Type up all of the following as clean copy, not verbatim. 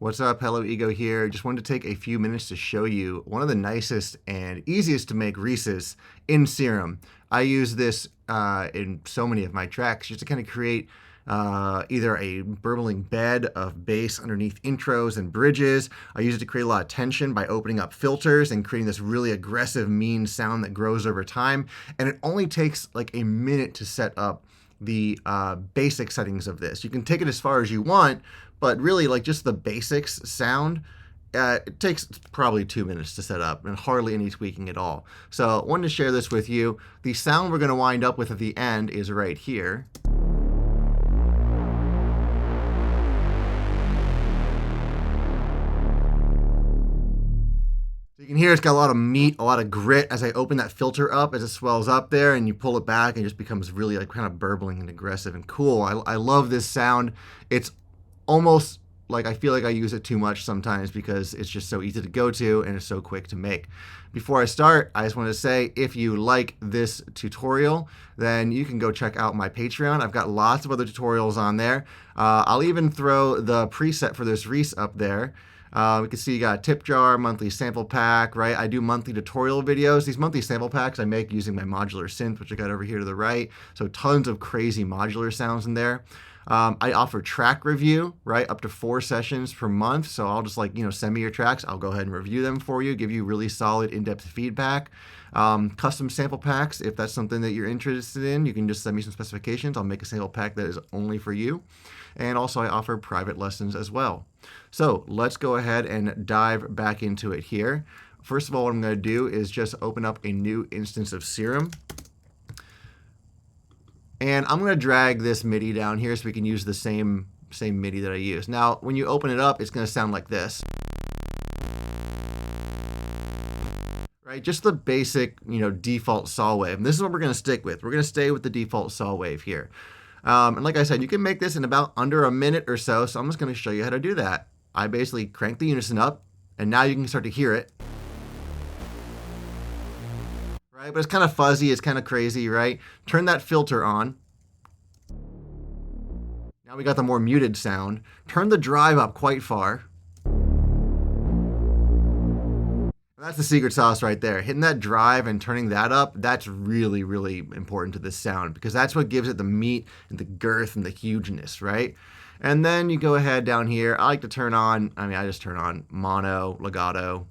What's up? Hello Ego here. Just wanted to take a few minutes to show you one of the nicest and easiest to make Reese's in Serum. I use this in so many of my tracks just to kind of create either a burbling bed of bass underneath intros and bridges. I use it to create a lot of tension by opening up filters and creating this really aggressive, mean sound that grows over time. And it only takes like a minute to set up the basic settings of this. You can take it as far as you want, but really like just the basics sound, it takes probably 2 minutes to set up and hardly any tweaking at all. So I wanted to share this with you. The sound we're going to wind up with at the end is right here. You can hear it's got a lot of meat, a lot of grit as I open that filter up, as it swells up there, and you pull it back and it just becomes really like kind of burbling and aggressive and cool. I love this sound. It's almost like I feel like I use it too much sometimes because it's just so easy to go to and it's so quick to make. Before I start, I just want to say if you like this tutorial, then you can go check out my Patreon. I've got lots of other tutorials on there. I'll even throw the preset for this Reese up there. We can see you got a tip jar, monthly sample pack, right? I do monthly tutorial videos. These monthly sample packs I make using my modular synth, which I got over here to the right. So tons of crazy modular sounds in there. I offer track review, right? Up to 4 sessions per month. So I'll just send me your tracks. I'll go ahead and review them for you, give you really solid in-depth feedback. Custom sample packs, if that's something that you're interested in, you can just send me some specifications. I'll make a sample pack that is only for you. And also I offer private lessons as well. So let's go ahead and dive back into it here. First of all, what I'm going to do is just open up a new instance of Serum. And I'm going to drag this MIDI down here so we can use the same MIDI that I use. Now, when you open it up, it's going to sound like this. Right? Just the basic, default saw wave. And this is what we're going to stick with. We're going to stay with the default saw wave here. And like I said, you can make this in about under a minute or so. So I'm just going to show you how to do that. I basically crank the unison up, and now you can start to hear it. Right? But it's kind of fuzzy, it's kind of crazy, right? Turn that filter on. Now we got the more muted sound. Turn the drive up quite far. That's the secret sauce right there. Hitting that drive and turning that up, that's really, really important to this sound because that's what gives it the meat and the girth and the hugeness, right? And then you go ahead down here. I like to turn on, I just turn on mono, legato,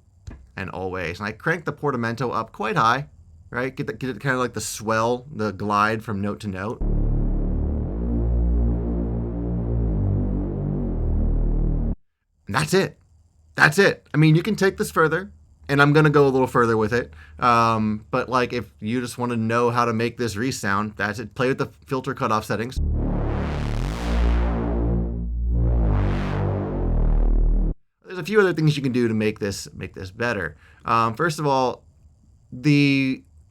and always. And I crank the portamento up quite high. Right? Get it kind of like the swell, the glide from note to note. And that's it. That's it. I mean, you can take this further, and I'm going to go a little further with it. But like if you just want to know how to make this Reese sound, that's it. Play with the filter cutoff settings. There's a few other things you can do to make this better. First of all,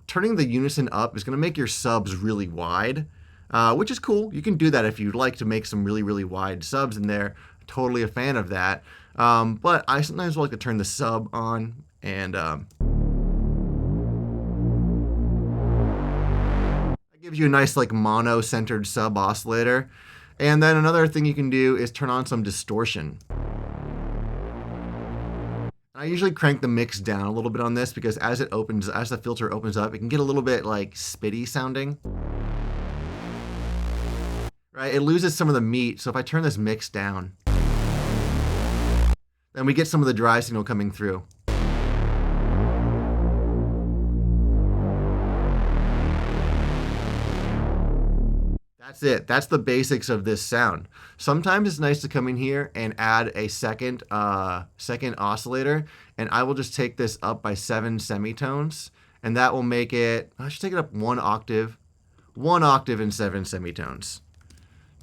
turning the unison up is going to make your subs really wide, which is cool. You can do that if you'd like to make some really, really wide subs in there. Totally a fan of that. But I sometimes like to turn the sub on and that gives you a nice like mono-centered sub oscillator. And then another thing you can do is turn on some distortion. I usually crank the mix down a little bit on this because as the filter opens up, it can get a little bit like spitty sounding. Right? It loses some of the meat. So if I turn this mix down, then we get some of the dry signal coming through. That's it. That's the basics of this sound. Sometimes it's nice to come in here and add a second oscillator, and I will just take this up by 7 semitones, and that will make it, I should take it up 1 octave and 7 semitones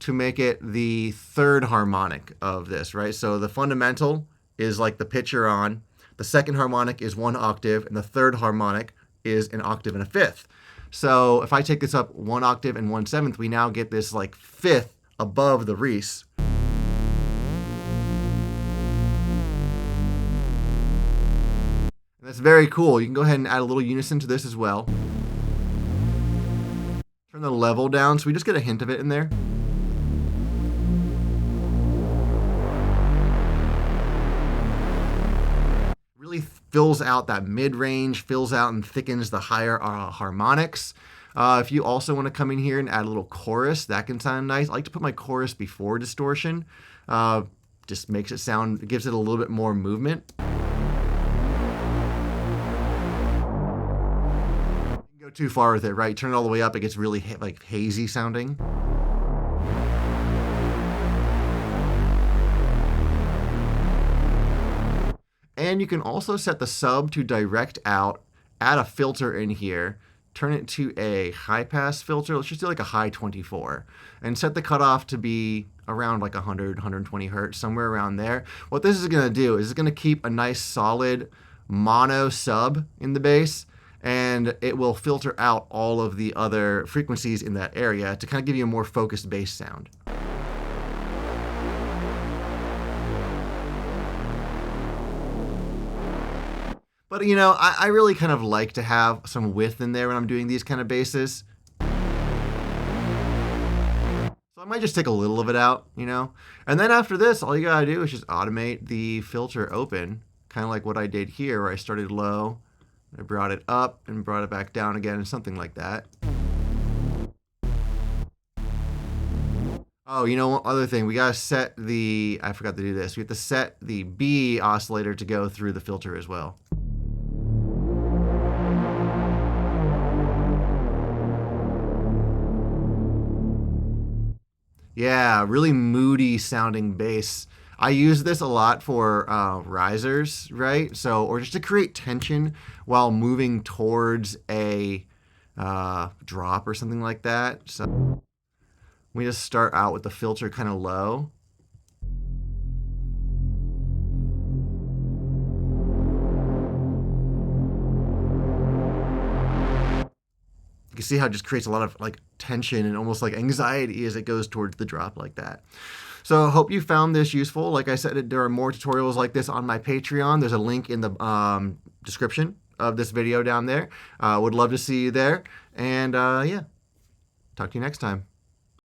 to make it the third harmonic of this, right? So the fundamental is like the pitch you're on, the second harmonic is 1 octave, and the third harmonic is an octave and a fifth. So if I take this up 1 octave and 1/7, we now get this like fifth above the Reese. And that's very cool. You can go ahead and add a little unison to this as well. Turn the level down so we just get a hint of it in there. fills out that mid-range, fills out and thickens the higher harmonics. If you also want to come in here and add a little chorus, that can sound nice. I like to put my chorus before distortion. Just makes it sound, gives it a little bit more movement. You can go too far with it, right? Turn it all the way up, it gets really like hazy sounding. And you can also set the sub to direct out, add a filter in here, turn it to a high pass filter. Let's just do like a high 24 and set the cutoff to be around like 100, 120 hertz, somewhere around there. What this is going to do is it's going to keep a nice solid mono sub in the bass, and it will filter out all of the other frequencies in that area to kind of give you a more focused bass sound. But, you know, I really kind of like to have some width in there when I'm doing these kind of basses. So I might just take a little of it out, you know. And then after this, all you gotta do is just automate the filter open, kind of like what I did here, where I started low, I brought it up and brought it back down again, something like that. Oh, you know, one other thing, we gotta set the, I forgot to do this, we have to set the B oscillator to go through the filter as well. Yeah, really moody sounding bass. I use this a lot for risers, right? So, or just to create tension while moving towards a drop or something like that. So we just start out with the filter kind of low. You can see how it just creates a lot of like tension and almost like anxiety as it goes towards the drop like that. So I hope you found this useful. Like I said, there are more tutorials like this on my Patreon. There's a link in the description of this video down there. Would love to see you there. And yeah, talk to you next time.